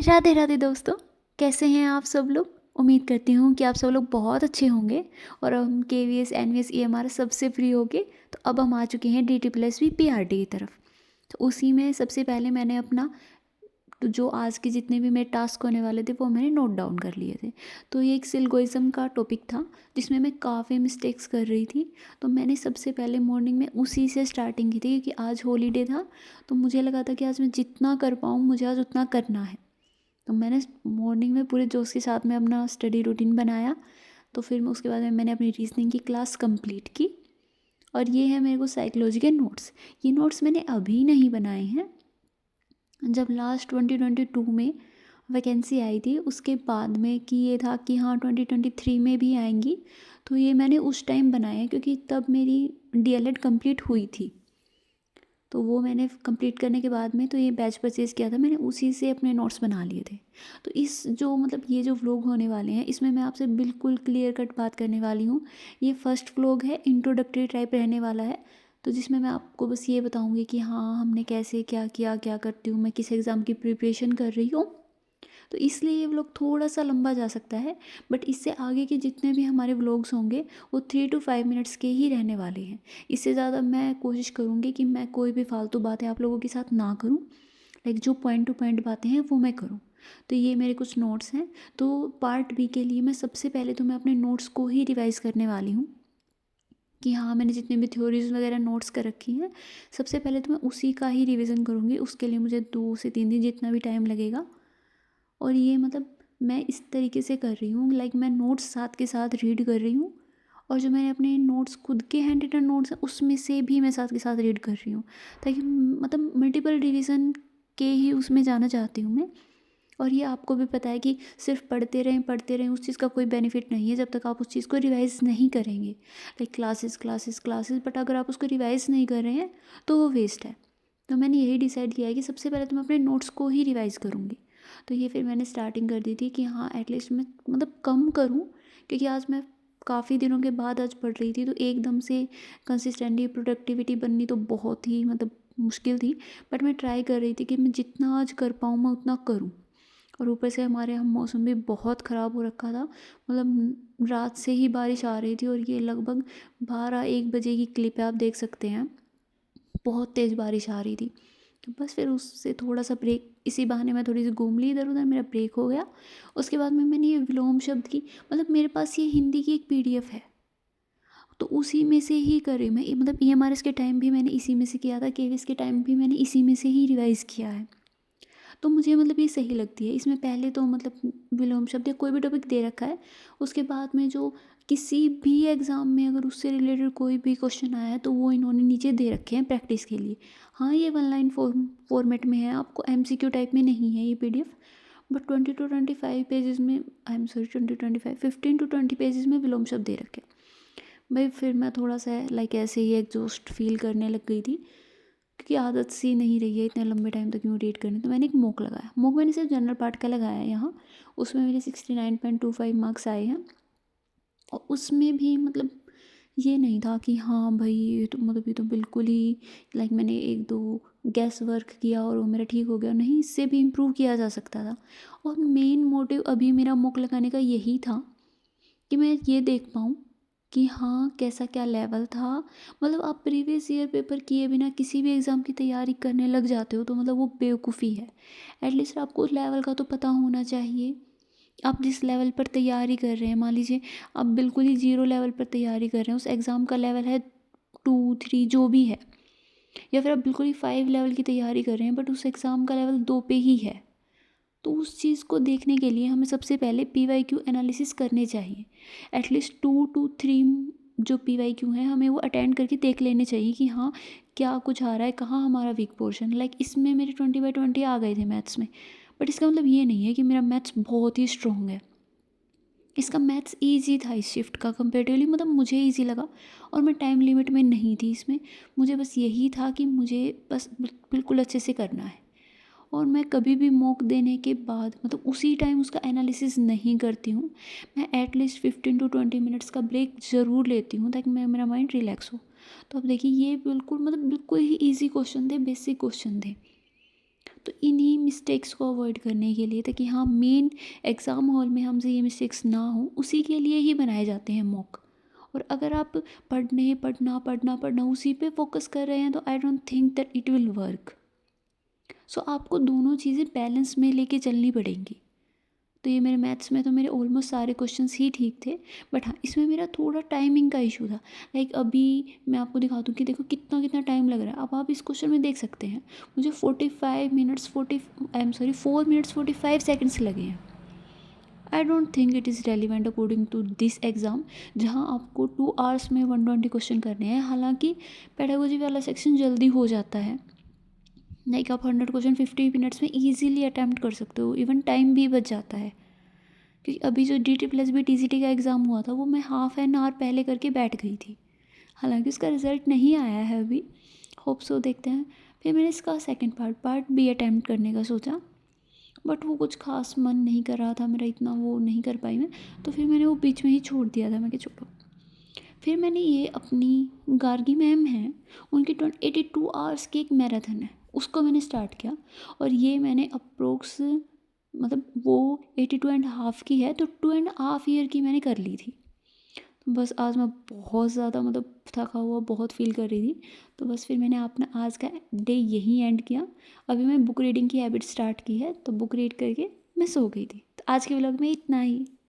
राधे राधे दोस्तों, कैसे हैं आप सब लोग। उम्मीद करती हूँ कि आप सब लोग बहुत अच्छे होंगे और हम KVS NVS EMR सबसे फ्री होके तो अब हम आ चुके हैं DT+V PRT की तरफ। तो उसी में सबसे पहले मैंने अपना तो जो आज के जितने भी मेरे टास्क होने वाले थे वो मैंने नोट डाउन कर लिए थे। तो ये एक सिल्गोइज़म का टॉपिक था जिसमें मैं काफ़ी मिस्टेक्स कर रही थी। तो मैंने सबसे पहले मॉर्निंग में उसी से स्टार्टिंग की थी क्योंकि आज हॉलीडे था। तो मुझे लगा था कि आज मैं जितना कर पाऊँ मुझे आज उतना करना है। तो मैंने मॉर्निंग में पूरे जोश के साथ में अपना स्टडी रूटीन बनाया। तो फिर मैं उसके बाद में मैंने अपनी रीजनिंग की क्लास कंप्लीट की। और ये है मेरे को साइकोलॉजी के नोट्स। ये नोट्स मैंने अभी नहीं बनाए हैं, जब लास्ट 2022 में वैकेंसी आई थी उसके बाद में कि ये था कि हाँ 2023 में भी आएंगी। तो ये मैंने उस टाइम बनाए हैं क्योंकि तब मेरी DLED कंप्लीट हुई थी। तो वो मैंने कंप्लीट करने के बाद में तो ये बैच परचेज़ किया था मैंने, उसी से अपने नोट्स बना लिए थे। तो इस जो मतलब ये जो व्लॉग होने वाले हैं इसमें मैं आपसे बिल्कुल क्लियर कट बात करने वाली हूँ। ये फर्स्ट व्लॉग है, इंट्रोडक्टरी टाइप रहने वाला है। तो जिसमें मैं आपको बस ये बताऊँगी कि हाँ हमने कैसे क्या किया, क्या करती हूँ मैं, किस एग्ज़ाम की प्रिपरेशन कर रही हूँ। तो इसलिए ये व्लॉग थोड़ा सा लंबा जा सकता है, बट इससे आगे के जितने भी हमारे व्लॉग्स होंगे वो 3 to 5 मिनट्स के ही रहने वाले हैं। इससे ज़्यादा मैं कोशिश करूँगी कि मैं कोई भी फालतू बातें आप लोगों के साथ ना करूँ। लाइक जो पॉइंट टू पॉइंट बातें हैं वो मैं करूँ। तो ये मेरे कुछ नोट्स हैं। तो पार्ट बी के लिए मैं सबसे पहले तो मैं अपने नोट्स को ही रिवाइज़ करने वाली हूँ कि हाँ मैंने जितने भी थ्योरीज वगैरह नोट्स कर रखी हैं सबसे पहले तो मैं उसी का ही रिवीजन करूँगी। उसके लिए मुझे 2 से 3 दिन जितना भी टाइम लगेगा। और ये मतलब मैं इस तरीके से कर रही हूँ, लाइक मैं नोट्स साथ के साथ रीड कर रही हूँ। और जो मैंने अपने नोट्स खुद के हैंड रिटन नोट्स हैं उसमें से भी मैं साथ के साथ रीड कर रही हूँ, ताकि मतलब मल्टीपल रिवीजन के ही उसमें जाना चाहती हूँ मैं। और ये आपको भी पता है कि सिर्फ पढ़ते रहें उस चीज़ का कोई बेनिफिट नहीं है जब तक आप उस चीज़ को रिवाइज़ नहीं करेंगे। Like classes classes classes, but अगर आप उसको रिवाइज़ नहीं कर रहे हैं तो वो वेस्ट है। तो मैंने यही डिसाइड किया है कि सबसे पहले तो मैं अपने नोट्स को ही रिवाइज़ करूँगी। तो ये फिर मैंने स्टार्टिंग कर दी थी कि हाँ एटलीस्ट मैं मतलब कम करूँ, क्योंकि आज मैं काफ़ी दिनों के बाद आज पढ़ रही थी तो एकदम से कंसिस्टेंटली प्रोडक्टिविटी बननी तो बहुत ही मतलब मुश्किल थी। बट मैं ट्राई कर रही थी कि मैं जितना आज कर पाऊँ मैं उतना करूँ। और ऊपर से हमारे यहाँ मौसम भी बहुत ख़राब हो रखा था, मतलब रात से ही बारिश आ रही थी और ये लगभग 12-1 बजे की क्लिप है, आप देख सकते हैं बहुत तेज़ बारिश आ रही थी। तो बस फिर उससे थोड़ा सा ब्रेक, इसी बहाने मैं थोड़ी सी घूम ली इधर उधर, मेरा ब्रेक हो गया। उसके बाद में मैंने ये विलोम शब्द की मतलब मेरे पास ये हिंदी की एक PDF है तो उसी में से ही कर रही हूँ मैं। मतलब EMRS के टाइम भी मैंने इसी में से किया था, KVS के टाइम भी मैंने इसी में से ही रिवाइज़ किया है। तो मुझे मतलब ये सही लगती है। इसमें पहले तो मतलब विलोम शब्द या कोई भी टॉपिक दे रखा है, उसके बाद में जो किसी भी एग्ज़ाम में अगर उससे रिलेटेड कोई भी क्वेश्चन आया है तो वो इन्होंने नीचे दे रखे हैं प्रैक्टिस के लिए। हाँ ये 1 लाइन फॉर्मेट में है, आपको MCQ टाइप में नहीं है ये PDF। बट 20 to 25 पेजेस में, I am sorry 20 to 25 15 to 20 pages में विलोम शब्द दे रखे। भाई फिर मैं थोड़ा सा लाइक ऐसे ही एग्जॉस्ट फील करने लग गई थी, क्योंकि आदत सी नहीं रही है इतने लंबे टाइम तक यूँ रीड करने। तो मैंने एक मॉक लगाया, मॉक मैंने सिर्फ जनरल पार्ट का लगाया है यहाँ। उसमें मेरे 69.25 मार्क्स आए हैं। और उसमें भी मतलब ये नहीं था कि हाँ भाई ये तो मतलब ये तो बिल्कुल ही लाइक मैंने 1-2 गैस वर्क किया और वो मेरा ठीक हो गया, नहीं इससे भी इम्प्रूव किया जा सकता था। और मेन मोटिव अभी मेरा मॉक लगाने का यही था कि मैं ये देख पाऊँ कि हाँ कैसा क्या लेवल था। मतलब आप प्रीवियस ईयर पेपर किए बिना किसी भी एग्ज़ाम की तैयारी करने लग जाते हो तो मतलब वो बेवकूफ़ी है। एटलीस्ट आपको उस लेवल का तो पता होना चाहिए। आप जिस लेवल पर तैयारी कर रहे हैं, मान लीजिए आप बिल्कुल ही ज़ीरो लेवल पर तैयारी कर रहे हैं, उस एग्ज़ाम का लेवल है 2-3 जो भी है, या फिर आप बिल्कुल ही 5 लेवल की तैयारी कर रहे हैं बट उस एग्ज़ाम का लेवल 2 पे ही है। तो उस चीज़ को देखने के लिए हमें सबसे पहले PYQ एनालिसिस करने चाहिए। एटलीस्ट 2 to 3 जो PYQ हैं हमें वो अटेंड करके देख लेने चाहिए कि हाँ क्या कुछ आ रहा है, कहाँ हमारा वीक पोर्शन। लाइक इसमें मेरे 20/20 आ गए थे मैथ्स में, बट इसका मतलब ये नहीं है कि मेरा मैथ्स बहुत ही स्ट्रॉन्ग है। इसका मैथ्स ईजी था इस शिफ्ट का कंपेरेटिवली, मतलब मुझे ईजी लगा। और मैं टाइम लिमिट में नहीं थी इसमें, मुझे बस यही था कि मुझे बस बिल्कुल अच्छे से करना है। और मैं कभी भी मॉक देने के बाद मतलब उसी टाइम उसका एनालिसिस नहीं करती हूँ। मैं एटलीस्ट 15 to 20 मिनट्स का ब्रेक ज़रूर लेती हूँ ताकि मैं मेरा माइंड रिलैक्स हो। तो अब देखिए ये बिल्कुल मतलब बिल्कुल ही ईजी क्वेश्चन थे, बेसिक क्वेश्चन थे। तो इन्हीं मिस्टेक्स को अवॉइड करने के लिए, ताकि हाँ मेन एग्ज़ाम हॉल में हमसे ये मिस्टेक्स ना हो, उसी के लिए ही बनाए जाते हैं मॉक। और अगर आप पढ़ना उसी पे फोकस कर रहे हैं तो I don't think that it will work. So आपको दोनों चीज़ें बैलेंस में लेके चलनी पड़ेंगी। तो ये मेरे मैथ्स में तो मेरे ऑलमोस्ट सारे क्वेश्चंस ही ठीक थे, बट हाँ इसमें मेरा थोड़ा टाइमिंग का इशू था। लाइक अभी मैं आपको दिखा दूँ कि देखो कितना कितना टाइम लग रहा है। अब आप इस क्वेश्चन में देख सकते हैं मुझे 4 मिनट्स 45 सेकेंड्स लगे हैं। I don't think it is relevant according to this exam, जहाँ आपको 2 आवर्स में 120 क्वेश्चन करने हैं। हालांकि पेडागोजी वाला सेक्शन जल्दी हो जाता है, लाइक आप 100 क्वेश्चन 50 मिनट्स में ईजिली अटैम्प्ट कर सकते हो, इवन टाइम भी बच जाता है। क्योंकि अभी जो DT+B TCT का एग्ज़ाम हुआ था वो मैं हाफ एन आवर पहले करके बैठ गई थी। हालांकि उसका रिज़ल्ट नहीं आया है अभी, होप सो, देखते हैं। फिर मैंने इसका सेकंड पार्ट भी अटैम्प्ट करने का सोचा, बट वो कुछ खास मन नहीं कर रहा था मेरा, इतना वो नहीं कर पाई मैं। तो फिर मैंने वो बीच में ही छोड़ दिया था, मैं कि छोड़ो। फिर मैंने ये अपनी गार्गी मैम हैं, उनकी 82 आवर्स की एक मैराथन है, उसको मैंने स्टार्ट किया। और ये मैंने अप्रोक्स, मतलब वो 82.5 की है, तो 2.5 ईयर की मैंने कर ली थी। बस आज मैं बहुत ज़्यादा मतलब थका हुआ बहुत फील कर रही थी, तो बस फिर मैंने अपना आज का डे यहीं एंड किया। अभी मैं बुक रीडिंग की हैबिट स्टार्ट की है, तो बुक रीड करके मैं सो गई थी। तो आज के व्लॉग में इतना ही।